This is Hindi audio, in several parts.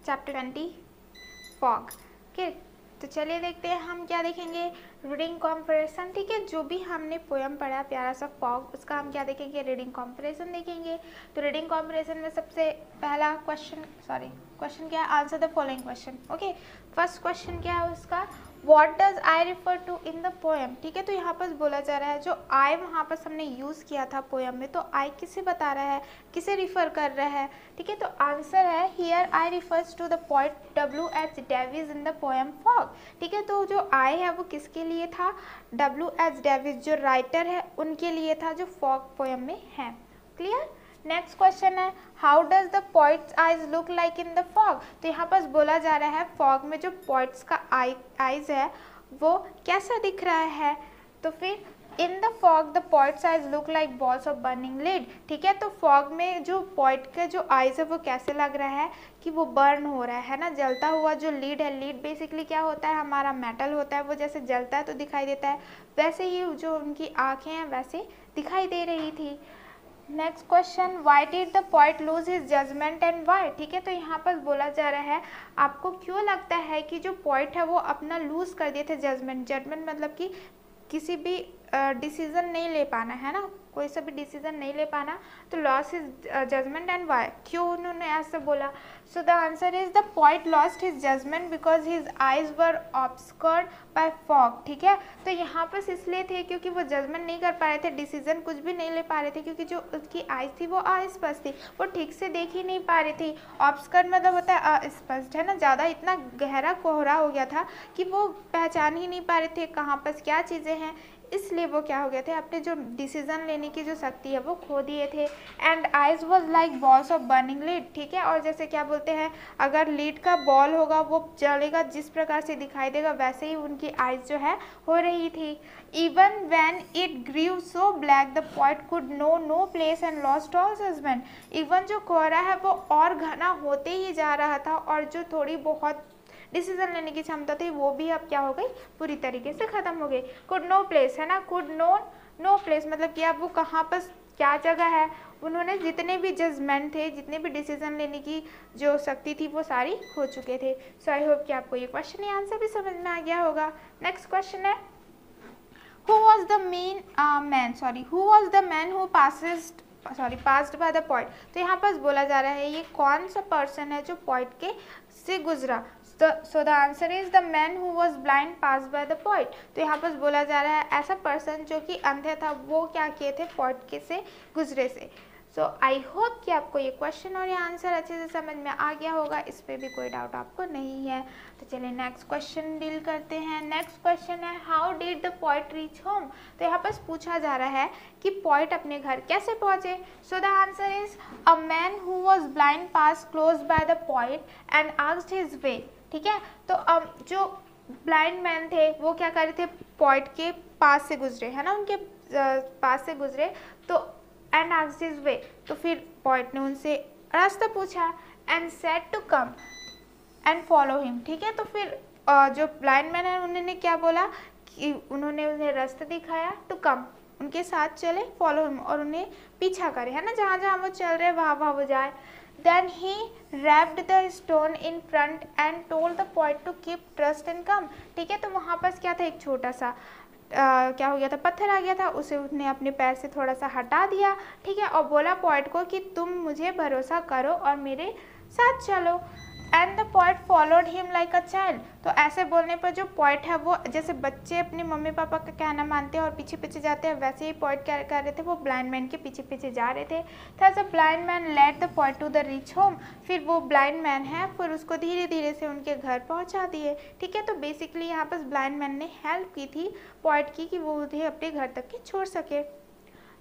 Chapter 20 fog. ओके, तो चलिए देखते हैं हम क्या देखेंगे, रीडिंग कॉम्परेशन। ठीक है, जो भी हमने पोएम पढ़ा प्यारा सा फॉग, उसका हम क्या देखेंगे, रीडिंग कॉम्परेशन देखेंगे। तो रीडिंग कॉम्परेशन में सबसे पहला क्वेश्चन क्या है, answer the following question. Okay, first question क्या है उसका, what does I refer to in the poem. ठीक है, तो यहाँ पर बोला जा रहा है जो आई वहाँ पर हमने यूज़ किया था पोएम में, तो आई किसे बता रहा है, किसे रिफर कर रहा है। ठीक है, तो आंसर है here I refers to the poet W.H. Davies in the poem Fog. ठीक है, तो जो आई है वो किसके लिए था, W.H. डेविस जो राइटर है उनके लिए था, जो फॉग पोएम में है। क्लियर। नेक्स्ट क्वेश्चन है, how does the poets eyes look like in the fog. तो यहाँ पर बोला जा रहा है फॉग में जो पोइट्स का आइज है वो कैसा दिख रहा है। तो फिर इन the fog the poets eyes look like balls of burning lead. ठीक है, तो फॉग में जो पोइट के जो आइज है वो कैसे लग रहा है कि वो बर्न हो रहा है ना, जलता हुआ जो लीड है, लीड बेसिकली क्या होता है, हमारा मेटल होता है, वो जैसे जलता है तो दिखाई देता है, वैसे ही जो उनकी आँखें हैं वैसे दिखाई दे रही थी। Next question, why did the poet lose his judgement and why. ठीक है, तो यहाँ पर बोला जा रहा है आपको क्यों लगता है कि जो पोइट है वो अपना लूज कर दिए थे जजमेंट मतलब कि किसी भी डिसीजन नहीं ले पाना है ना, कोई सा भी डिसीजन नहीं ले पाना, तो loss his judgement and why, क्यों उन्होंने ऐसे बोला। So the answer is the poet lost his judgement because his eyes were obscured by fog. ठीक है, तो यहाँ पर इसलिए थे क्योंकि वो जजमेंट नहीं कर पा रहे थे, डिसीजन कुछ भी नहीं ले पा रहे थे, क्योंकि जो उसकी आइज थी वो अस्पष्ट थी, वो ठीक से देख ही नहीं पा रही थी। ऑब्सकर्ड मतलब होता है अस्पष्ट, है ना, ज़्यादा इतना गहरा कोहरा हो गया था कि वो पहचान ही नहीं पा रहे थे कहाँ पर क्या चीज़ें हैं, इसलिए वो क्या हो गए थे, अपने जो डिसीजन लेने की जो शक्ति है वो खो दिए थे। And eyes was like balls of burning lead. ठीक है, और जैसे क्या बोलते हैं, अगर लीड का बॉल होगा वो जलेगा, जिस प्रकार से दिखाई देगा वैसे ही उनकी आइज जो है हो रही थी। Even when it grew so black the poet could no place and lost all judgement. Even जो कोहरा है वो और घना होते ही जा रहा था, और जो थोड़ी बहुत डिसीजन लेने की क्षमता थी वो भी अब क्या हो गई, पूरी तरीके से खत्म हो गई। कुड नो प्लेस है ना, कुड नो प्लेस मतलब कि अब वो कहाँ पर क्या जगह है, उन्होंने जितने भी जजमेंट थे, जितने भी डिसीजन लेने की जो शक्ति थी वो सारी खो चुके थे। सो आई होप कि आपको ये क्वेश्चन या आंसर भी समझ में आ गया होगा। नेक्स्ट क्वेश्चन है, who was the man who passed by the poet। तो यहाँ पर बोला जा रहा है ये कौन सा पर्सन है जो पोइट के से गुजरा। सो the answer is the man who was blind pass by the poet. तो यहाँ पर बोला जा रहा है ऐसा पर्सन जो कि अंधे था, वो क्या किए थे, पोइट के से गुजरे से। सो आई होप कि आपको ये क्वेश्चन और ये आंसर अच्छे से समझ में आ गया होगा, इस पर भी कोई डाउट आपको नहीं है। तो चलिए नेक्स्ट क्वेश्चन डील करते हैं। नेक्स्ट क्वेश्चन है, how did the poet reach home. तो यहाँ पर पूछा जा रहा है कि पोइट अपने घर कैसे पहुँचे। सो the answer is a man who was blind pass close by the poet and asked his way. ठीक है, तो अब जो ब्लाइंड मैन थे वो क्या कर रहे थे, पोइट के पास से गुजरे, है ना, उनके पास से गुजरे, तो एंड आस्क्ड हिज वे, तो फिर पोइट ने उनसे रास्ता पूछा, and said to come and follow him. ठीक है, तो फिर जो ब्लाइंड मैन है उन्होंने क्या बोला कि उन्होंने उन्हें रास्ता दिखाया, टू कम, उनके साथ चले, फॉलो हिम, और उन्हें पीछा करे, है ना, जहाँ जहाँ वो चल रहे वहाँ वहाँ वो जाए। Then he wrapped the stone in front and told the poet to keep trust and come। ठीक है, तो वहाँ पर क्या था, एक छोटा सा क्या हो गया था, पत्थर आ गया था, उसे उसने अपने पैर से थोड़ा सा हटा दिया। ठीक है, और बोला पोइट को कि तुम मुझे भरोसा करो और मेरे साथ चलो। And the poet followed him like a child. तो ऐसे बोलने पर जो पोइट है वो जैसे बच्चे अपने मम्मी पापा का कहना मानते हैं और पीछे पीछे जाते हैं, वैसे ही पोइट क्या कर रहे थे, वो ब्लाइंड मैन के पीछे पीछे जा रहे थे। Thus a blind man led the poet to the reach home. फिर वो ब्लाइंड मैन है, फिर उसको धीरे धीरे से उनके घर पहुंचा दिए। ठीक है, तो बेसिकली यहाँ पर ब्लाइंड मैन ने हेल्प की थी पोइट की कि वो उन्हें अपने घर तक के छोड़ सके।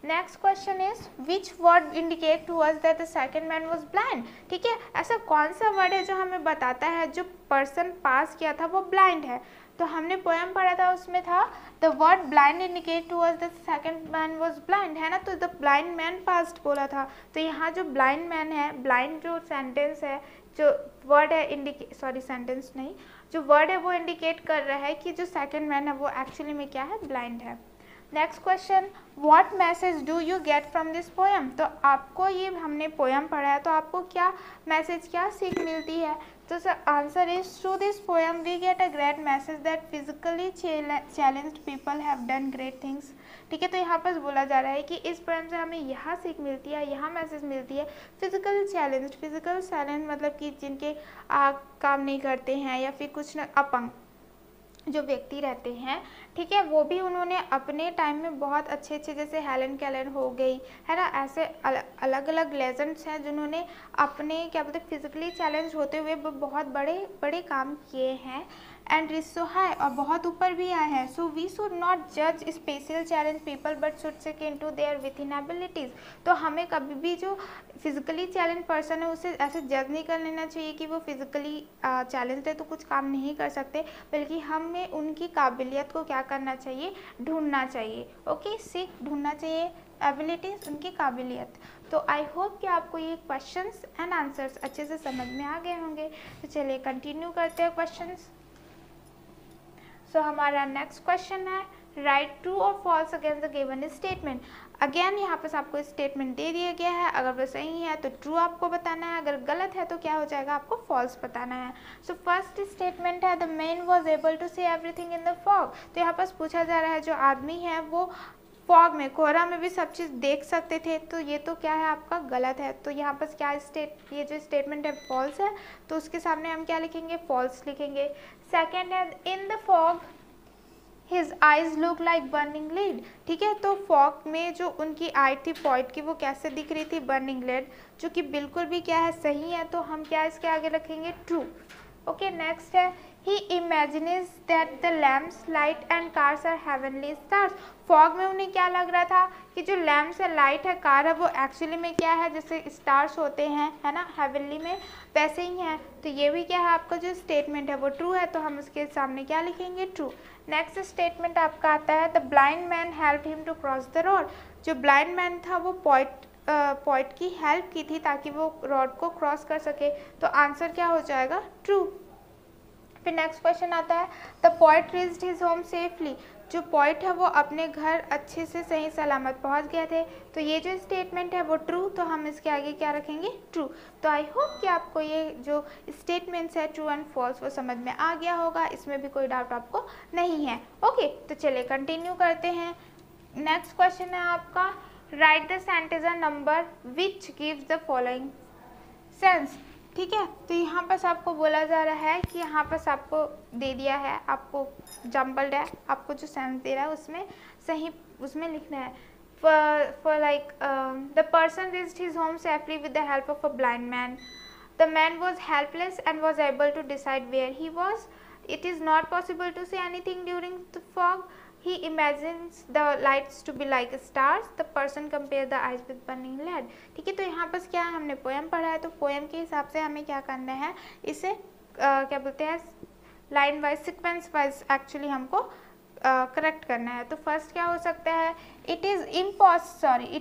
Next question is which word indicate to us that the second man was blind. ठीक है, ऐसा कौन सा वर्ड है जो हमें बताता है जो पर्सन पास किया था वो ब्लाइंड है। तो हमने पोएम पढ़ा था, उसमें था the word blind indicate to us that the second man was blind, है ना, तो द ब्लाइंड मैन पास्ट बोला था। तो यहाँ जो ब्लाइंड मैन है, ब्लाइंड जो सेंटेंस है, जो वर्ड है सेंटेंस नहीं, जो वर्ड है वो इंडिकेट कर रहा है कि जो सेकंड मैन है वो एक्चुअली में क्या है, ब्लाइंड है। Next question, what message do you get from this poem. तो आपको ये हमने पोएम पढ़ा है तो आपको क्या मैसेज, क्या सीख मिलती है। तो answer is, through this poem we get a great message that physically challenged people have done great things. ठीक है, तो यहाँ पर बोला जा रहा है कि इस पोएम से हमें यहाँ सीख मिलती है, यहाँ मैसेज मिलती है। फिजिकल चैलेंज मतलब कि जिनके काम नहीं करते हैं या फिर कुछ अपंग जो व्यक्ति रहते हैं, ठीक है, वो भी उन्होंने अपने टाइम में बहुत अच्छे अच्छे, जैसे हेलन केलर हो गई है ना, ऐसे अलग अलग लेजेंड्स हैं जिन्होंने अपने क्या बोलते फिजिकली चैलेंज होते हुए बहुत बड़े बड़े काम किए हैं एंड रिच सो हाई, और बहुत ऊपर भी आए हैं। सो वी शुड नॉट जज special challenge people but should check into their within abilities. तो हमें कभी भी जो फिजिकली चैलेंज पर्सन है उसे ऐसे जज नहीं कर लेना चाहिए कि वो फिजिकली चैलेंज है तो कुछ काम नहीं कर सकते, बल्कि हमें उनकी काबिलियत को क्या करना चाहिए, ढूंढना चाहिए। ओके, सीख ढूंढना चाहिए, एबिलिटीज़ उनकी काबिलियत। तो आई होप कि आपको ये क्वेश्चंस एंड आंसर्स अच्छे से समझ में आ गए होंगे। तो चलिए कंटिन्यू करते हैं क्वेश्चंस। सो हमारा नेक्स्ट क्वेश्चन है, राइट ट्रू और false against the given statement. Again यहाँ पर आपको स्टेटमेंट दे दिया गया है, अगर वो सही है तो ट्रू आपको बताना है, अगर गलत है तो क्या हो जाएगा, आपको फॉल्स बताना है। सो फर्स्ट स्टेटमेंट है, the man was able to see everything in the fog. तो यहाँ पर पूछा जा रहा है जो आदमी है वो फॉग में, कोहरा में भी सब चीज़ देख सकते थे, तो ये तो क्या है आपका गलत है। तो यहाँ पर क्या ये जो स्टेटमेंट है फॉल्स है, तो उसके सामने हम क्या लिखेंगे, फॉल्स लिखेंगे। सेकेंड है, इन the fog his eyes look like burning lead. ठीक है, तो फॉग में जो उनकी आई थी पॉइंट की, वो कैसे दिख रही थी, बर्निंग लीड, जो कि बिल्कुल भी क्या है, सही है। तो हम क्या इसके आगे रखेंगे, ट्रू। ओके, नेक्स्ट है, he imagines that the lamps light and cars are heavenly stars. Fog में उन्हें क्या लग रहा था कि जो लैम्प्स है, लाइट है, कार है, वो एक्चुअली में क्या है, जैसे स्टार्स होते हैं, है ना, हेवनली में, वैसे ही हैं। तो ये भी क्या है, आपका जो स्टेटमेंट है वो ट्रू है, तो हम उसके सामने क्या लिखेंगे, ट्रू। नेक्स्ट स्टेटमेंट आपका आता है, the blind man help him to cross the road. जो ब्लाइंड मैन था वो पॉइंट की हेल्प की थी ताकि वो रोड को क्रॉस कर सके। तो आंसर क्या हो जाएगा, ट्रू। फिर नेक्स्ट क्वेश्चन आता है, the point reached his home safely. जो पॉइंट है वो अपने घर अच्छे से सही सलामत पहुंच गए थे। तो ये जो स्टेटमेंट है वो ट्रू, तो हम इसके आगे क्या रखेंगे, ट्रू। तो आई होप कि आपको ये जो स्टेटमेंट्स है ट्रू एंड फॉल्स वो समझ में आ गया होगा, इसमें भी कोई डाउट आपको नहीं है। ओके, तो चलिए कंटिन्यू करते हैं। नेक्स्ट क्वेश्चन है आपका, right the sentence number which gives the following sense. ठीक है, तो यहाँ पर आपको बोला जा रहा है कि यहाँ पर आपको दे दिया है, आपको जम्बल्ड है, आपको जो सेंस दे रहा है उसमें सही उसमें लिखना है। For like the person reached his home safely with the help of a blind man. The man was helpless and was able to decide where he was. It is not possible to see anything during the fog. He imagines the lights to be like stars. The person compares the eyes with burning lead. ठीक है, तो यहाँ पर क्या है, हमने पोएम पढ़ा है, तो पोएम के हिसाब से हमें क्या करना है, इसे क्या बोलते हैं, line wise, sequence wise actually हमको करेक्ट करना है। तो फर्स्ट क्या हो सकता है, it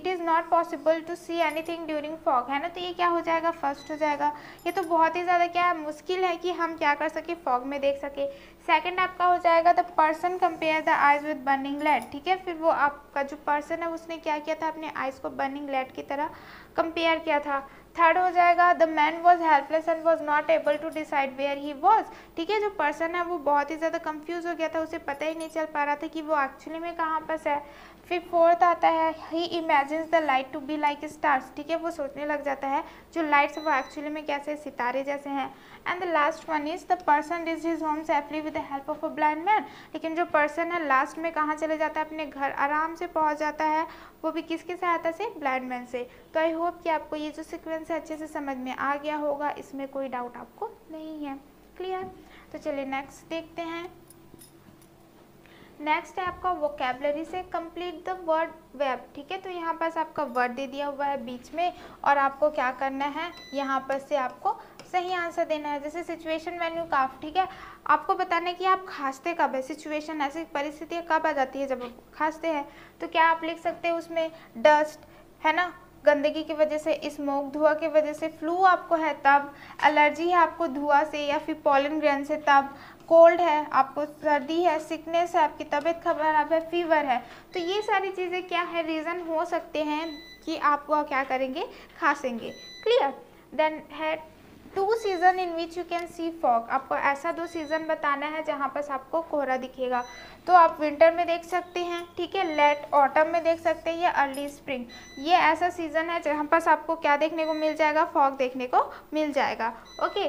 is not possible to see anything during fog, है ना, तो ये क्या हो जाएगा, फर्स्ट हो जाएगा। ये तो बहुत ही ज़्यादा क्या है, मुश्किल है कि हम क्या कर सके, फॉग में देख सके। सेकंड आपका हो जाएगा, the person compare the eyes with burning lead. ठीक है, फिर वो आपका जो पर्सन है उसने क्या किया था, अपने आइज को बर्निंग लेड की तरह कंपेयर किया था। थर्ड हो जाएगा, the man was helpless and was not able to decide where he was. ठीक है, जो पर्सन है वो बहुत ही ज़्यादा कंफ्यूज हो गया था, उसे पता ही नहीं चल पा रहा था कि वो एक्चुअली में कहाँ पर है। फिर फोर्थ आता है, he imagines the light to be like stars. ठीक है, वो सोचने लग जाता है जो लाइट्स वो एक्चुअली में कैसे सितारे जैसे हैं। And the last one is, the person reached his home safely with the help of a blind man. लेकिन जो पर्सन है लास्ट में कहाँ चले जाता है, अपने घर आराम से पहुँच जाता है, वो भी किसकी सहायता से, ब्लाइंड मैन से। तो आई होप कि आपको ये जो सिक्वेंस है अच्छे से समझ में आ गया होगा, इसमें कोई डाउट आपको नहीं है। क्लियर, तो चलिए नेक्स्ट देखते हैं। नेक्स्ट है आपका वोकेबलरी से कंप्लीट द वर्ड वेब। ठीक है, तो यहाँ पर आपका वर्ड दे दिया हुआ है बीच में, और आपको क्या करना है, यहाँ पर से आपको सही आंसर देना है। जैसे सिचुएशन व्हेन यू काफ, ठीक है, आपको बताना है कि आप खांसते कब है, सिचुएशन ऐसी परिस्थितियाँ कब आ जाती है जब आप खांसते हैं। तो क्या आप लिख सकते हैं उसमें, डस्ट, है ना, गंदगी की वजह से, स्मोक धुआं की वजह से, फ्लू आपको है तब, एलर्जी है आपको धुआं से या फिर पॉलन ग्रैंड से तब, कोल्ड है आपको, सर्दी है, सिकनेस है, आपकी तबीयत खराब है, फीवर है। तो ये सारी चीज़ें क्या है, रीज़न हो सकते हैं कि आपको क्या करेंगे, खांसेंगे। क्लियर। देन है 2 season in which you can see fog. आपको ऐसा 2 सीज़न बताना है जहाँ पर आपको कोहरा दिखेगा। तो आप विंटर में देख सकते हैं, ठीक है, लेट ऑटम में देख सकते हैं या अर्ली स्प्रिंग। ये ऐसा सीज़न है जहाँ पर आपको क्या देखने को मिल जाएगा, फॉग देखने को मिल जाएगा। ओके।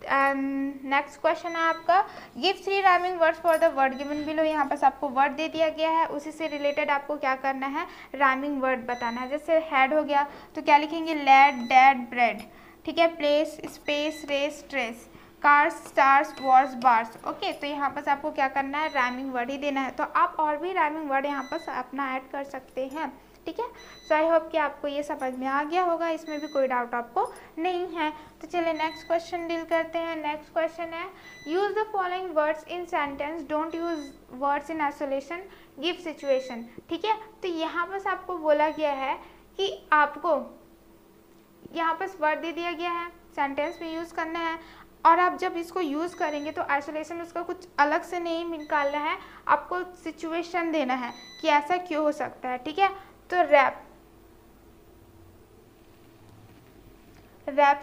एंड नेक्स्ट क्वेश्चन है आपका, give 3 rhyming words for the word given below. यहाँ पर आपको वर्ड दे दिया गया है, उसी से रिलेटेड आपको क्या करना है, राइमिंग वर्ड बताना है। जैसे हेड हो गया तो क्या लिखेंगे, लेड, डेड, ब्रेड, ठीक है, place, space, race, trace, cars, stars, wars, bars. Okay, तो यहाँ पर आपको क्या करना है, राइमिंग वर्ड ही देना है। तो आप और भी राइमिंग वर्ड यहाँ पर अपना ऐड कर सकते हैं, ठीक है। सो आई होप कि आपको ये समझ में आ गया होगा, इसमें भी कोई डाउट आपको नहीं है। तो चलिए नेक्स्ट क्वेश्चन डील करते हैं। नेक्स्ट क्वेश्चन है, use the following words in sentence, don't use words in isolation, give situation. ठीक है, तो यहाँ पर आपको बोला गया है कि आपको यहाँ पर वर्ड दे दिया गया है, सेंटेंस में यूज़ करना है, और आप जब इसको यूज़ करेंगे तो आइसोलेशन उसका कुछ अलग से नहीं निकालना है, आपको सिचुएशन देना है कि ऐसा क्यों हो सकता है। ठीक है, तो रैप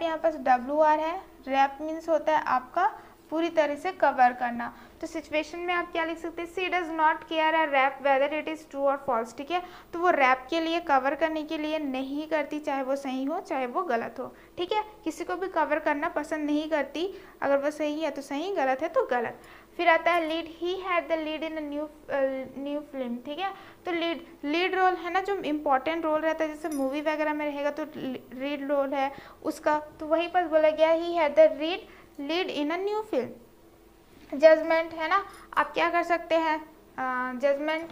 यहाँ पर WR है। रैप मीन्स होता है आपका पूरी तरह से कवर करना। तो सिचुएशन में आप क्या लिख सकते हैं, she does not care a rap whether it is true और फॉल्स। ठीक है, तो वो रैप के लिए, कवर करने के लिए नहीं करती, चाहे वो सही हो चाहे वो गलत हो। ठीक है, किसी को भी कवर करना पसंद नहीं करती, अगर वो सही है तो सही, गलत है तो गलत। फिर आता है lead, he had the lead in a new film. ठीक है, तो लीड रोल है ना, जो इम्पोर्टेंट रोल रहता है, जैसे मूवी वगैरह में रहेगा तो लीड रोल है उसका, तो वहीं पर बोला गया he had the lead in a new film. Judgement है ना, आप क्या कर सकते हैं, judgement,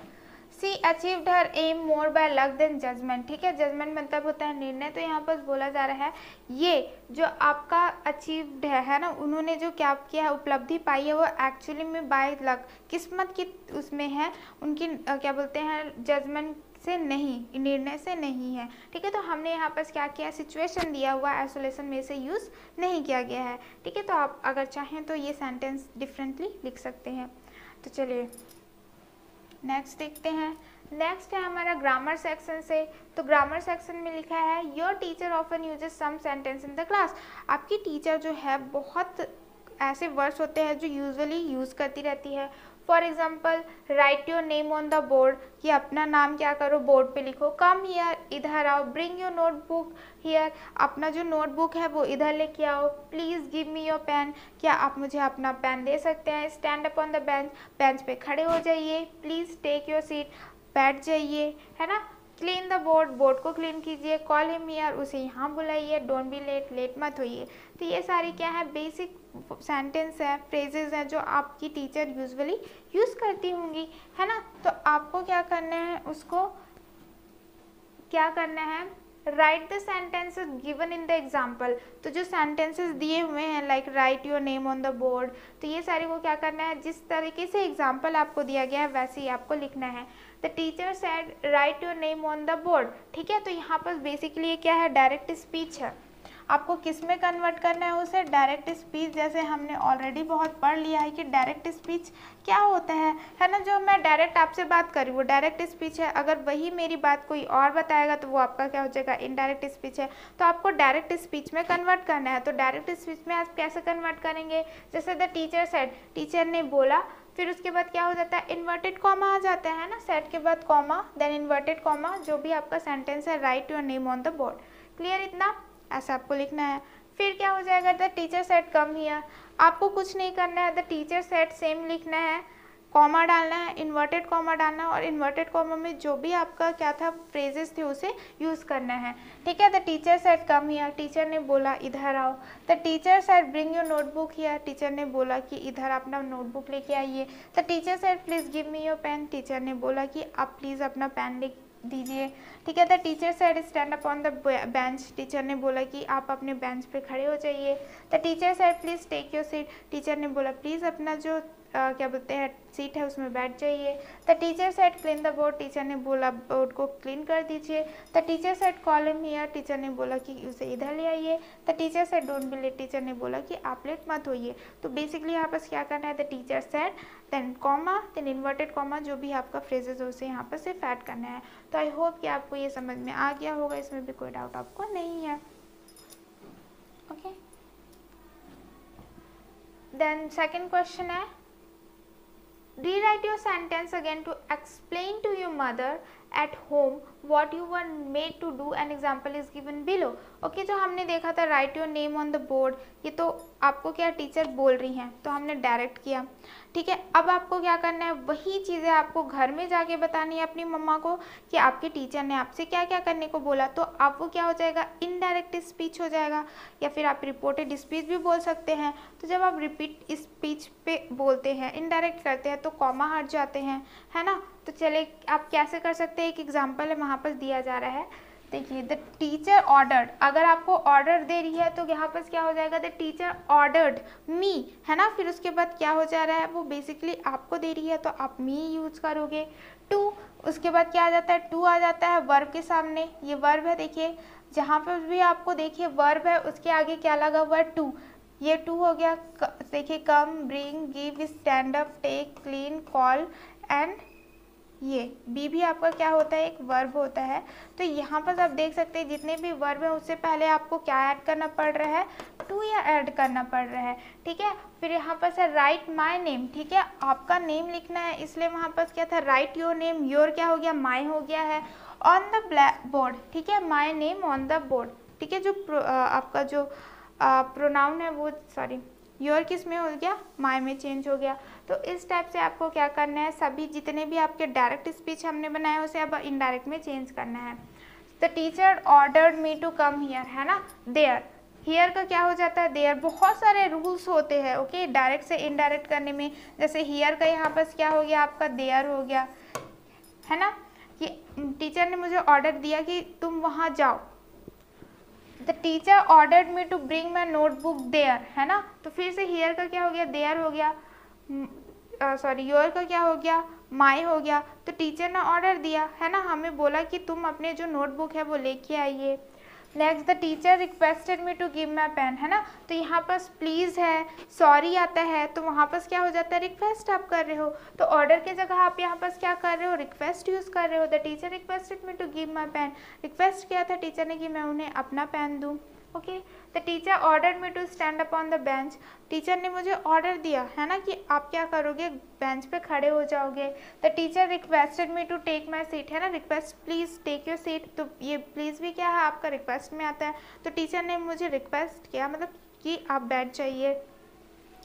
she achieved her aim more by luck than judgement. ठीक है, जजमेंट मतलब होता है निर्णय। तो यहाँ पर बोला जा रहा है ये जो आपका अचीव्ड है ना, उन्होंने जो क्या किया है, उपलब्धि पाई है, वो एक्चुअली में बाय लक, किस्मत की उसमें है, उनकी क्या बोलते हैं, जजमेंट से नहीं, निर्णय से नहीं है। ठीक है, तो हमने यहाँ पर क्या किया, सिचुएशन दिया हुआ, आइसोलेशन में से यूज़ नहीं किया गया है। ठीक है, तो आप अगर चाहें तो ये सेंटेंस डिफरेंटली लिख सकते हैं। तो चलिए नेक्स्ट देखते हैं। नेक्स्ट है हमारा ग्रामर सेक्शन से। तो ग्रामर सेक्शन में लिखा है, your teacher often uses some sentence in the class. आपकी टीचर जो है बहुत ऐसे वर्ड्स होते हैं जो यूजुअली यूज़ करती रहती है। For example, right your name on the board, कि अपना नाम क्या करो, बोर्ड पे लिखो। कम हियर, इधर आओ। ब्रिंग योर नोटबुक हियर, अपना जो नोटबुक है वो इधर लेके आओ। Please give me your pen, क्या आप मुझे अपना पेन दे सकते हैं। Stand up on the bench, bench पे खड़े हो जाइए। प्लीज़ टेक योर सीट, बैठ जाइए, है ना। क्लीन द बोर्ड, बोर्ड को क्लीन कीजिए। कॉल हिम हियर, उसे यहाँ बुलाइए। डोंट बी लेट, लेट मत होइए। तो ये सारी क्या है, बेसिक सेंटेंस है, फ्रेजेस हैं जो आपकी टीचर यूजुअली यूज़ करती होंगी, है ना। तो आपको क्या करना है, उसको क्या करना है, right the sentences given in the example. तो जो सेंटेंसेस दिए हुए हैं, like right your name on the board, तो ये सारी को क्या करना है, जिस तरीके से एग्जाम्पल आपको दिया गया है वैसे ही आपको लिखना है। The teacher said right your name on the board. ठीक है, तो यहाँ पर बेसिकली ये क्या है, डायरेक्ट स्पीच है। आपको किस में कन्वर्ट करना है उसे, डायरेक्ट स्पीच। जैसे हमने ऑलरेडी बहुत पढ़ लिया है कि डायरेक्ट स्पीच क्या होता है ना। जो मैं डायरेक्ट आपसे बात करी वो डायरेक्ट स्पीच है, अगर वही मेरी बात कोई और बताएगा तो वो आपका क्या हो जाएगा, इनडायरेक्ट स्पीच है। तो आपको डायरेक्ट स्पीच में कन्वर्ट करना है। तो डायरेक्ट स्पीच में आप कैसे कन्वर्ट करेंगे, जैसे द टीचर सेड, टीचर ने बोला, फिर उसके बाद क्या हो जाता है, इन्वर्टेड कॉमा आ जाता है ना, सेट के बाद कॉमा, देन इन्वर्टेड कॉमा, जो भी आपका सेंटेंस है, right your name on the board. Clear इतना, ऐसा आपको लिखना है। फिर क्या हो जाएगा, the teacher said come here, आपको कुछ नहीं करना है, द टीचर सेड सेम लिखना है, कॉमा डालना है, इन्वर्टेड कॉमा डालना है, और इन्वर्टेड कॉमा में जो भी आपका क्या था, फ्रेजेस थे, उसे यूज़ करना है। ठीक है, the teacher said come here, teacher ने बोला इधर आओ। The teacher said bring your notebook here, teacher ने बोला कि इधर अपना नोटबुक लेके आइए। The teacher said please give me your pen, teacher ने बोला कि आप प्लीज़ अपना पेन लिख दीजिए। ठीक है, the teacher said stand up on the bench, teacher ने बोला कि आप अपने बेंच पे खड़े हो जाइए। The teacher said please take your seat, teacher ने बोला प्लीज़ अपना जो क्या बोलते हैं सीट है उसमें बैठ जाइए। The teacher said clean the board, teacher ने बोला बोर्ड को क्लीन कर दीजिए। The teacher said call him here, teacher ने बोला कि उसे इधर ले आइए। The teacher said don't be late, teacher ने बोला कि आप लेट मत होइए। तो बेसिकली यहाँ पर क्या करना है, the teacher said then comma then inverted comma, जो भी आपका फ्रेजेस है उसे यहाँ पर सिर्फ ऐड करना है। तो आई होप कि आपको ये समझ में आ गया होगा, इसमें भी कोई डाउट आपको नहीं है। ओके, देन सेकंड क्वेश्चन है, rewrite your sentence again to explain to your mother at home what you were made to do, an example is given below। Okay, जो हमने देखा था write your name on the board, ये तो आपको क्या टीचर बोल रही हैं तो हमने डायरेक्ट किया, ठीक है। अब आपको क्या करना है, वही चीज़ें आपको घर में जाके बतानी है अपनी मम्मा को कि आपके टीचर ने आपसे क्या क्या करने को बोला। तो आपको क्या हो जाएगा, इनडायरेक्ट स्पीच हो जाएगा, या फिर आप रिपोर्टेड स्पीच भी बोल सकते हैं। तो जब आप रिपीट स्पीच पे बोलते हैं, इनडायरेक्ट करते हैं, तो कॉमा हट जाते हैं, है ना। तो चले आप कैसे कर सकते हैं, एक एग्जाम्पल है वहाँ पर दिया जा रहा है। देखिए, द टीचर ऑर्डर्ड, अगर आपको ऑर्डर दे रही है तो यहाँ पर क्या हो जाएगा, द टीचर ऑर्डर्ड मी, है ना। फिर उसके बाद क्या हो जा रहा है, वो बेसिकली आपको दे रही है तो आप मी यूज करोगे। टू, उसके बाद क्या आ जाता है, टू आ जाता है वर्ब के सामने, ये वर्ब है। देखिए जहाँ पर भी आपको देखिए वर्ब है उसके आगे क्या लगा हुआ है, टू, ये टू हो गया। देखिए come, bring, give, stand up, take, clean, call and ये बी भी आपका क्या होता है, एक वर्ब होता है। तो यहाँ पर आप देख सकते हैं जितने भी वर्ब हैं उससे पहले आपको क्या ऐड करना पड़ रहा है, टू या ऐड करना पड़ रहा है, ठीक है। फिर यहाँ पर से राइट माई नेम, ठीक है, आपका नेम लिखना है, इसलिए वहाँ पर क्या था, राइट योर नेम, योर क्या हो गया, माई हो गया है। ऑन द ब्लैक बोर्ड, ठीक है, my name on the board, ठीक है। जो आपका जो प्रोनाउन है वो, सॉरी, योर किस में हो गया, माई में चेंज हो गया। तो इस टाइप से आपको क्या करना है, सभी जितने भी आपके डायरेक्ट स्पीच हमने बनाए उसे अब इनडायरेक्ट में चेंज करना है। The teacher ordered me to come here, है ना, देयर, हियर का क्या हो जाता है, देयर। बहुत सारे रूल्स होते हैं, ओके, डायरेक्ट से इनडायरेक्ट करने में। जैसे हियर का यहाँ पर क्या हो गया, आपका देयर हो गया, है ना, कि टीचर ने मुझे ऑर्डर दिया कि तुम वहाँ जाओ। The teacher ordered me to bring my notebook there, है ना। तो फिर से हियर का क्या हो गया, देयर हो गया, सॉरी योर का क्या हो गया, माई हो गया। तो टीचर ने ऑर्डर दिया, है ना, हमें बोला कि तुम अपने जो नोटबुक है वो लेके आइए। Next, the teacher requested me to give my pen, है ना। तो यहाँ पर प्लीज़ है, सॉरी आता है, तो वहाँ पर क्या हो जाता है, रिक्वेस्ट आप कर रहे हो। तो ऑर्डर की जगह आप यहाँ पर क्या कर रहे हो, रिक्वेस्ट यूज़ कर रहे हो। The teacher requested me to give my pen, request किया था टीचर ने कि मैं उन्हें अपना पेन दूँ, okay. The teacher order me to stand up on the bench, teacher ने मुझे ऑर्डर दिया, है ना, कि आप क्या करोगे, बेंच पे खड़े हो जाओगे। The teacher requested me to take my seat, है ना, request please take your seat, तो ये प्लीज़ भी क्या है, आपका रिक्वेस्ट में आता है। तो टीचर ने मुझे रिक्वेस्ट किया, मतलब कि आप बैठ जाइए।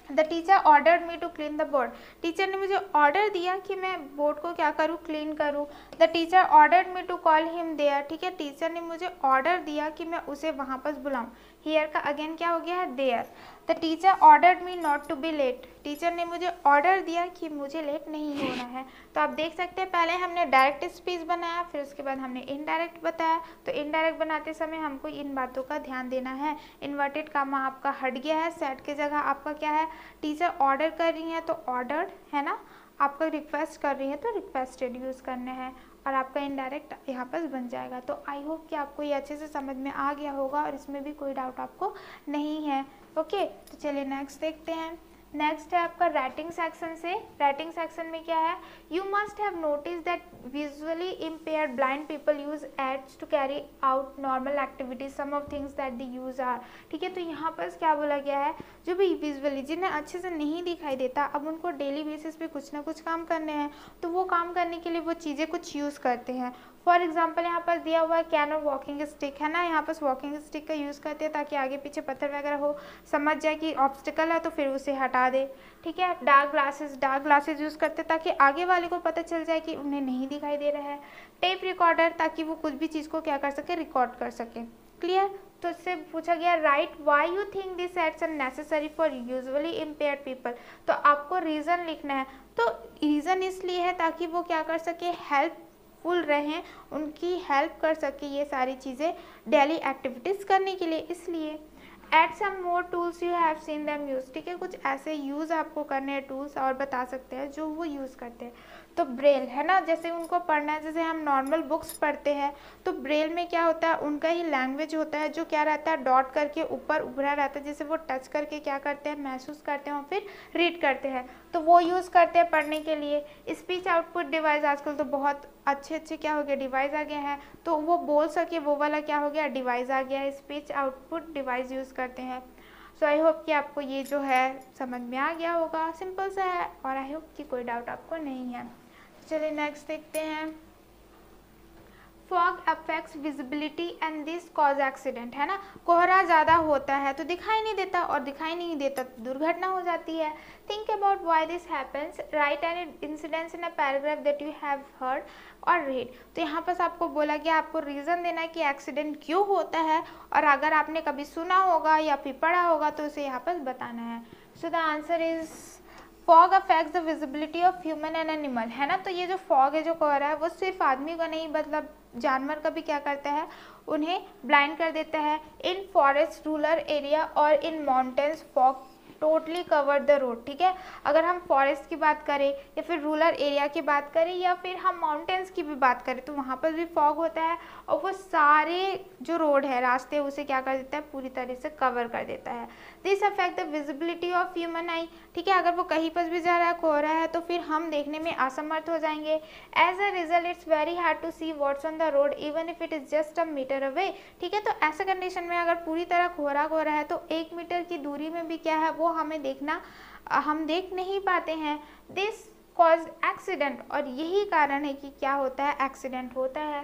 The teacher ordered me to clean the board, teacher ने मुझे ऑर्डर दिया कि मैं बोर्ड को क्या करूँ, क्लीन करूँ। The teacher ordered me to call him there, ठीक है, टीचर ने मुझे ऑर्डर दिया कि मैं उसे वहाँ पर बुलाऊँ। हियर का अगेन क्या हो गया है, there. The teacher ordered me not to be late, teacher ने मुझे ऑर्डर दिया कि मुझे लेट नहीं होना है। तो आप देख सकते हैं पहले हमने डायरेक्ट स्पीच बनाया, फिर उसके बाद हमने इनडायरेक्ट बताया। तो इनडायरेक्ट बनाते समय हमको इन बातों का ध्यान देना है। इन्वर्टेड कामा आपका हट गया है, सेट की जगह आपका क्या है, टीचर ऑर्डर कर रही हैं तो ऑर्डर्ड, है ना, आपका रिक्वेस्ट कर रही है तो रिक्वेस्टेड यूज़ करना है, और आपका इनडायरेक्ट यहाँ पर बन जाएगा। तो आई होप कि आपको ये अच्छे से समझ में आ गया होगा और इसमें भी कोई डाउट आपको नहीं है, ओके। तो चलिए नेक्स्ट देखते हैं। नेक्स्ट है आपका राइटिंग सेक्शन से। राइटिंग सेक्शन में क्या है, you must have notice that visually impaired blind people use aids to carry out normal activities, some of things that they use are, ठीक है। तो यहाँ पर क्या बोला गया है, जो भी विजुअली जिन्हें अच्छे से नहीं दिखाई देता, अब उनको डेली बेसिस पे कुछ ना कुछ काम करने हैं, तो वो काम करने के लिए वो चीज़ें कुछ यूज़ करते हैं। फॉर एग्जाम्पल यहाँ पर दिया हुआ है कैन और वॉकिंग स्टिक, है ना, यहाँ पर वॉकिंग स्टिक का यूज़ करते हैं ताकि आगे पीछे पत्थर वगैरह हो, समझ जाए कि ऑब्स्टिकल है तो फिर उसे हटा दे, ठीक है। डार्क ग्लासेस यूज़ करते हैं ताकि आगे वाले को पता चल जाए कि उन्हें नहीं दिखाई दे रहा है। टेप रिकॉर्डर, ताकि वो कुछ भी चीज़ को क्या कर सके, रिकॉर्ड कर सके, क्लियर। तो इससे पूछा गया write why you think this aids are necessary for usually impaired people, तो आपको रीज़न लिखना है। तो रीज़न इसलिए है ताकि वो क्या कर सके, हेल्पफुल रहें, उनकी हेल्प कर सके ये सारी चीज़ें डेली एक्टिविटीज़ करने के लिए, इसलिए। Add some more tools you have seen them use, ठीक है, कुछ ऐसे यूज़ आपको करने हैं टूल्स और बता सकते हैं जो वो यूज़ करते हैं। तो ब्रेल है ना, जैसे उनको पढ़ना है, जैसे हम नॉर्मल बुक्स पढ़ते हैं तो ब्रेल में क्या होता है, उनका ही लैंग्वेज होता है जो क्या रहता है, डॉट करके ऊपर उभरा रहता है, जैसे वो टच करके क्या करते हैं, महसूस करते हैं और फिर रीड करते हैं, तो वो यूज़ करते हैं पढ़ने के लिए। स्पीच आउटपुट डिवाइस, आजकल तो बहुत अच्छे क्या हो गया, डिवाइस आ गया है, तो वो बोल सके वो वाला क्या हो गया, डिवाइस आ गया है, स्पीच आउटपुट डिवाइस यूज़ करते हैं। सो आई होप कि आपको ये जो है समझ में आ गया होगा, सिंपल सा है और आई होप कि कोई डाउट आपको नहीं है। चलिए नेक्स्ट देखते हैं। Fog affects visibility and this cause accident, है ना, कोहरा ज़्यादा होता है तो दिखाई नहीं देता और दिखाई नहीं देता तो दुर्घटना हो जाती है। Think about why this happens, write an incidents in a paragraph that you have heard और रीड। तो यहाँ पर आपको बोला गया आपको रीज़न देना है कि एक्सीडेंट क्यों होता है, और अगर आपने कभी सुना होगा या फिर पढ़ा होगा तो उसे यहाँ पर बताना है। सो the answer is fog affects the visibility of human and animal, है ना, तो ये जो फॉग है, जो कोहरा है, वो सिर्फ आदमी को नहीं मतलब जानवर का भी क्या करता है, उन्हें ब्लाइंड कर देता है। इन फॉरेस्ट, रूरल एरिया और in mountains fog totally cover the road, ठीक है, अगर हम फॉरेस्ट की बात करें या फिर रूरल एरिया की बात करें या फिर हम माउंटेन्स की भी बात करें तो वहाँ पर भी फॉग होता है और वो सारे जो रोड है, रास्ते, उसे क्या कर देता है, पूरी तरह से कवर कर देता है। This affect the visibility of human आई, ठीक है, अगर वो कहीं पर भी जा रहा है, कोहरा है, तो फिर हम देखने में असमर्थ हो जाएंगे। As a result it's very hard to see what's on the road even if it is just a metre away, ठीक है, तो ऐसे कंडीशन में अगर पूरी तरह कोहरा है तो 1 मीटर की दूरी में भी क्या है, वो हमें देखना, हम देख नहीं पाते हैं। दिस कॉज एक्सीडेंट, और यही कारण है कि क्या होता है, एक्सीडेंट होता है।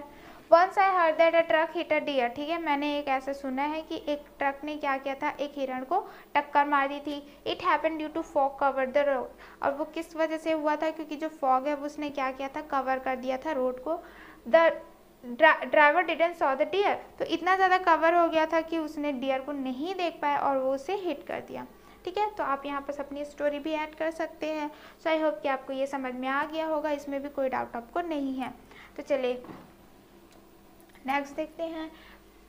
Once I heard that a truck hit a deer, ठीक है, मैंने एक ऐसा सुना है कि एक ट्रक ने क्या किया था, एक हिरण को टक्कर मार दी थी। It happen due to fog cover the road, और वो किस वजह से हुआ था, क्योंकि जो फॉग है उसने क्या किया था, कवर कर दिया था रोड को। The driver didn't saw the deer, तो इतना ज़्यादा कवर हो गया था कि उसने डियर को नहीं देख पाया और वो उसे हिट कर दिया, ठीक है। तो आप यहाँ पर अपनी स्टोरी भी ऐड कर सकते हैं। सो आई होप कि आपको ये समझ में आ गया होगा, इसमें भी कोई डाउट आपको नहीं है। तो चलिए नेक्स्ट देखते हैं।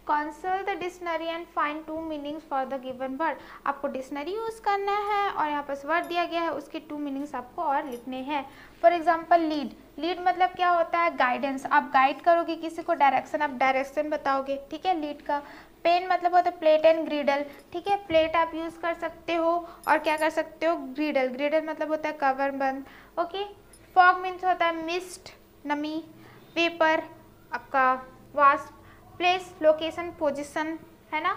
Consult the dictionary and find 2 meanings for the given word, आपको डिक्शनरी यूज़ करना है और यहाँ पर वर्ड दिया गया है, उसके 2 मीनिंग्स आपको और लिखने हैं। फॉर एग्जाम्पल लीड, लीड मतलब क्या होता है, गाइडेंस, आप गाइड करोगे किसी को, डायरेक्शन, आप डायरेक्शन बताओगे, ठीक है, लीड का। पेन मतलब होता है प्लेट एंड ग्रिडल, ठीक है, प्लेट आप यूज़ कर सकते हो और क्या कर सकते हो, ग्रिडल, ग्रिडल मतलब होता है कवर बंद, ओके। फॉग मीन्स होता है मिस्ट, नमी। पेपर आपका वास्प, प्लेस, लोकेशन, पोजीशन, है ना।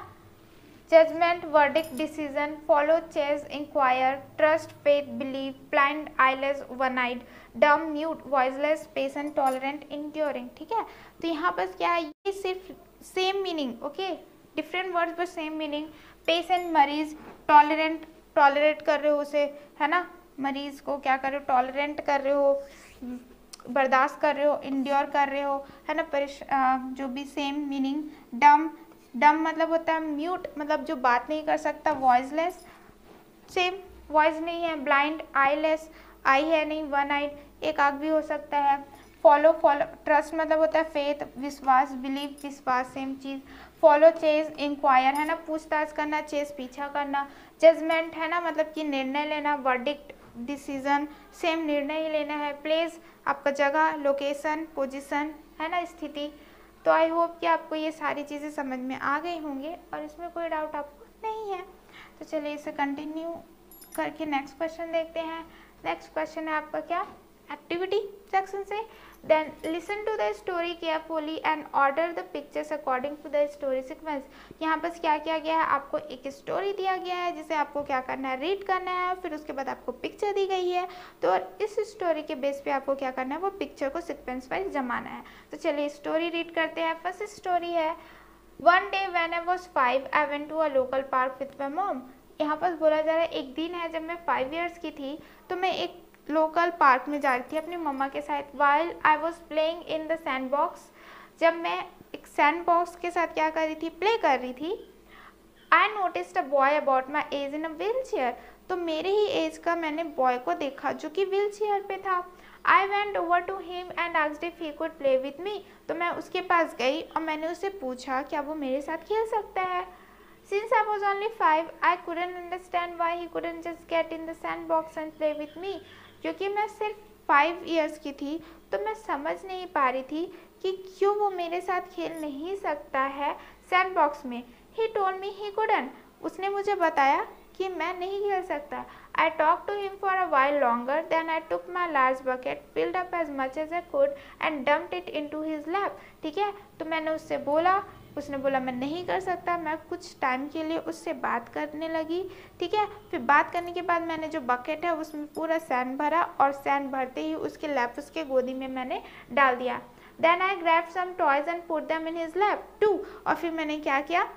Judgement, verdict, decision. Follow, chase, enquire. Trust, faith, believe. Blind, eyeless, one eyed. Dumb, mute, voiceless. Patient, tolerant, enduring, ठीक है। तो यहाँ पर क्या है, ये सिर्फ same meaning, okay, different words पर सेम मीनिंग। पेशेंट, मरीज। टॉलरेंट, टॉलरेट कर रहे हो उसे, है ना, मरीज को क्या कर रहे हो, टॉलरेंट कर रहे हो, बर्दाश्त कर रहे हो, इंड्योर कर रहे हो, है ना, जो भी सेम मीनिंग। डम, डम मतलब होता है म्यूट, मतलब जो बात नहीं कर सकता। वॉइसलेस, सेम, वॉइस नहीं है। ब्लाइंड, आईलेस, आई है नहीं, वन आइड, एक आँख भी हो सकता है। फॉलो, फॉलो, ट्रस्ट मतलब होता है फेथ, विश्वास। बिलीव, विश्वास, सेम चीज़। फॉलो, चेज, इंक्वायर, है ना, पूछताछ करना। चेज, पीछा करना। जजमेंट, है ना, मतलब कि निर्णय लेना। वर्डिक्ट, डिसीजन, सेम, निर्णय ही लेना है। प्लेस आपका जगह। लोकेशन, पोजीशन, है ना, स्थिति। तो आई होप कि आपको ये सारी चीज़ें समझ में आ गई होंगे और इसमें कोई डाउट आपको नहीं है। तो चलिए इसे कंटिन्यू करके नेक्स्ट क्वेश्चन देखते हैं। नेक्स्ट क्वेश्चन है आपका क्या, एक्टिविटी सेक्शन से। Then listen to the story carefully and order the pictures according to the story sequence. यहाँ पर क्या किया गया है, आपको एक स्टोरी दिया गया है जिसे आपको क्या करना है, रीड करना है, फिर उसके बाद आपको पिक्चर दी गई है, तो इस स्टोरी के बेस पे आपको क्या करना है, वो पिक्चर को सीक्वेंस वाइज जमाना है। तो चलिए स्टोरी रीड करते हैं। फर्स्ट स्टोरी है, one day when I was 5 I went to a local park with my mom. यहाँ पर बोला जा रहा है एक दिन है जब मैं 5 ईयर्स की थी तो मैं एक लोकल पार्क में जा रही थी अपनी मम्मा के साथ। While I was playing in the sand box, जब मैं एक सैंड बॉक्स के साथ क्या कर रही थी, प्ले कर रही थी। I noticed a boy about my age in a wheelchair, तो मेरे ही एज का मैंने बॉय को देखा जो कि व्हील चेयर पे था। I went over to him and asked if he could play with me, तो मैं उसके पास गई और मैंने उससे पूछा क्या वो मेरे साथ खेल सकता है। Since I was only 5, I couldn't understand why he couldn't just get in the sandbox and play with me. क्योंकि मैं सिर्फ 5 years की थी तो मैं समझ नहीं पा रही थी कि क्यों वो मेरे साथ खेल नहीं सकता है सैंडबॉक्स में. He told me he couldn't. उसने मुझे बताया कि मैं नहीं खेल सकता. I talked to him for a while longer. Then I took my large bucket, filled up as much as I could, and dumped it into his lap. ठीक है, तो मैंने उससे बोला, उसने बोला मैं नहीं कर सकता. मैं कुछ टाइम के लिए उससे बात करने लगी. ठीक है, फिर बात करने के बाद मैंने जो बकेट है उसमें पूरा सैंड भरा और सैंड भरते ही उसके लैप उसके गोदी में मैंने डाल दिया. Then I grabbed some toys and put them in his lap too. और फिर मैंने क्या किया,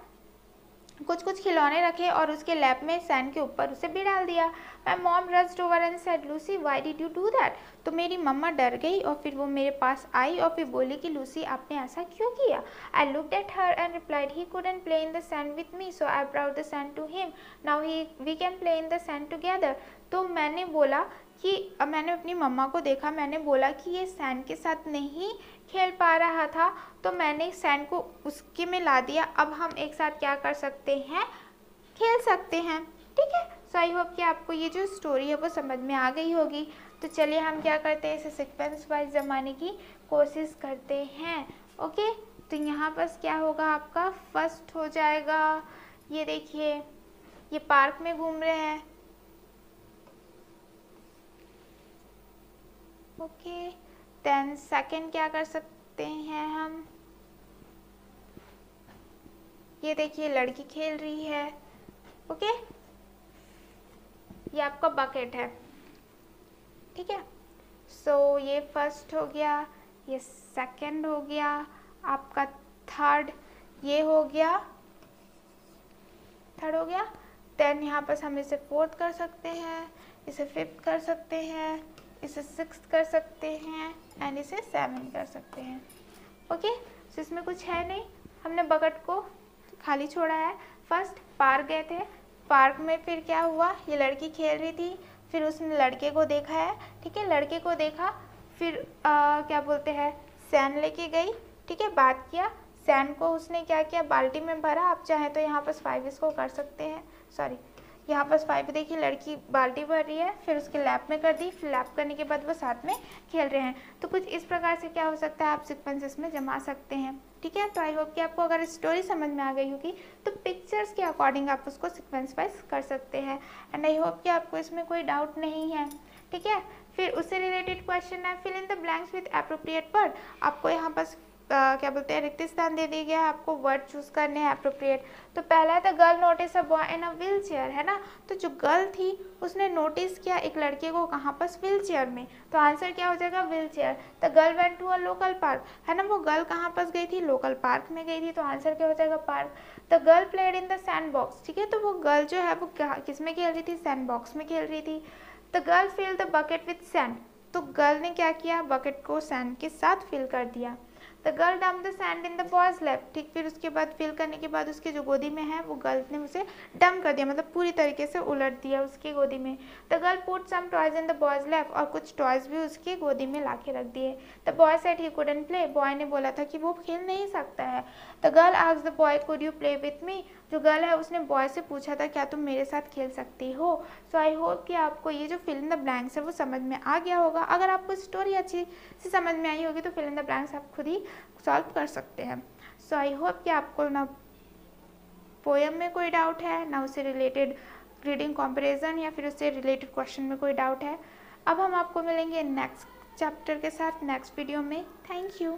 कुछ खिलौने रखे और उसके लैप में सैंड के ऊपर उसे भी डाल दिया. My mom rushed over and said, Lucy why did you do that. तो मेरी मम्मा डर गई और फिर वो मेरे पास आई और फिर बोली कि लूसी आपने ऐसा क्यों किया. I looked at her and replied, he couldn't play in the sand with me so I brought the sand to him. Now we can play in the sand together. तो मैंने बोला कि मैंने अपनी मम्मा को देखा, मैंने बोला कि ये सैंड के साथ नहीं खेल पा रहा था तो मैंने सैंड को उसके में ला दिया. अब हम एक साथ क्या कर सकते हैं, खेल सकते हैं. ठीक है, सो आई होप कि आपको ये जो स्टोरी है वो समझ में आ गई होगी. तो चलिए हम क्या करते हैं, इसे सीक्वेंस वाइज जमाने की कोशिश करते हैं. ओके, तो यहाँ पर क्या होगा, आपका फर्स्ट हो जाएगा, ये देखिए ये पार्क में घूम रहे हैं. ओके, देन सेकंड क्या कर सकते हैं हम, ये देखिए लड़की खेल रही है. ओके, ये आपका बकेट है. ठीक है, सो ये फर्स्ट हो गया, ये सेकंड हो गया, आपका थर्ड ये हो गया, थर्ड हो गया. देन यहाँ पर हम इसे फोर्थ कर सकते हैं, इसे फिफ्थ कर सकते हैं, इसे सिक्स्थ कर सकते हैं एंड इसे सेवन कर सकते हैं. ओके, सो इसमें कुछ है नहीं, हमने बकेट को खाली छोड़ा है. फर्स्ट पार्क गए थे, पार्क में फिर क्या हुआ, ये लड़की खेल रही थी, फिर उसने लड़के को देखा है. ठीक है, लड़के को देखा, फिर क्या बोलते हैं, सैंड लेके गई. ठीक है, बात किया, सैंड को उसने क्या किया, बाल्टी में भरा. आप चाहें तो यहाँ पर 5 इसको कर सकते हैं, सॉरी यहाँ पर 5 देखिए लड़की बाल्टी भर रही है, फिर उसके लैप में कर दी, फिर लैप करने के बाद वो साथ में खेल रहे हैं. तो कुछ इस प्रकार से क्या हो सकता है, आप सीक्वेंसेस में जमा सकते हैं. ठीक है, तो आई होप कि आपको अगर स्टोरी समझ में आ गई होगी तो पिक्चर्स के अकॉर्डिंग आप उसको सीक्वेंस वाइज कर सकते हैं. एंड आई होप कि आपको इसमें कोई डाउट नहीं है. ठीक है, फिर उससे रिलेटेड क्वेश्चन है, fill in the blanks with appropriate word. आपको यहाँ पर क्या बोलते हैं, रिक्त स्थान दे दिया गया है, आपको वर्ड चूज करने हैं एप्रोप्रिएट. तो पहला है the girl notice a boy in a wheel chair, है ना. तो जो गर्ल थी उसने नोटिस किया एक लड़के को, कहाँ पर, व्हील चेयर में. तो आंसर क्या हो जाएगा, wheelchair. The girl went to a local park, है ना, वो गर्ल कहाँ पर गई थी, लोकल पार्क में गई थी. तो आंसर क्या हो जाएगा, park. The girl played in the sand box. ठीक है, तो वो गर्ल जो है वो किस में खेल रही थी, सैंड बॉक्स में खेल रही थी. The girl fill the bucket with sand. तो गर्ल ने क्या किया, बकेट को सैंड के साथ फिल कर दिया. द गर्ल डम the sand in the boy's lap. ठीक, फिर उसके बाद फिल करने के बाद उसके जो गोदी में है वो गर्ल ने उसे डम कर दिया, मतलब पूरी तरीके से उलट दिया उसकी गोदी में. The girl put some toys in the boy's lap. और कुछ टॉयज भी उसकी गोदी में ला के रख दिए. The boy said he couldn't play. Boy ने बोला था कि वो खेल नहीं सकता है. The girl asked the boy could you play with मी. जो गर्ल है उसने बॉय से पूछा था क्या तुम मेरे साथ खेल सकती हो. सो आई होप कि आपको ये जो फिल इन द ब्लैंक्स है वो समझ में आ गया होगा. अगर आपको स्टोरी अच्छी से समझ में आई होगी तो फिल इन द ब्लैंक्स आप खुद ही सॉल्व कर सकते हैं. सो आई होप कि आपको ना पोएम में कोई डाउट है, ना उससे रिलेटेड रीडिंग कंपैरिजन या फिर उससे रिलेटेड क्वेश्चन में कोई डाउट है. अब हम आपको मिलेंगे नेक्स्ट चैप्टर के साथ नेक्स्ट वीडियो में. Thank you.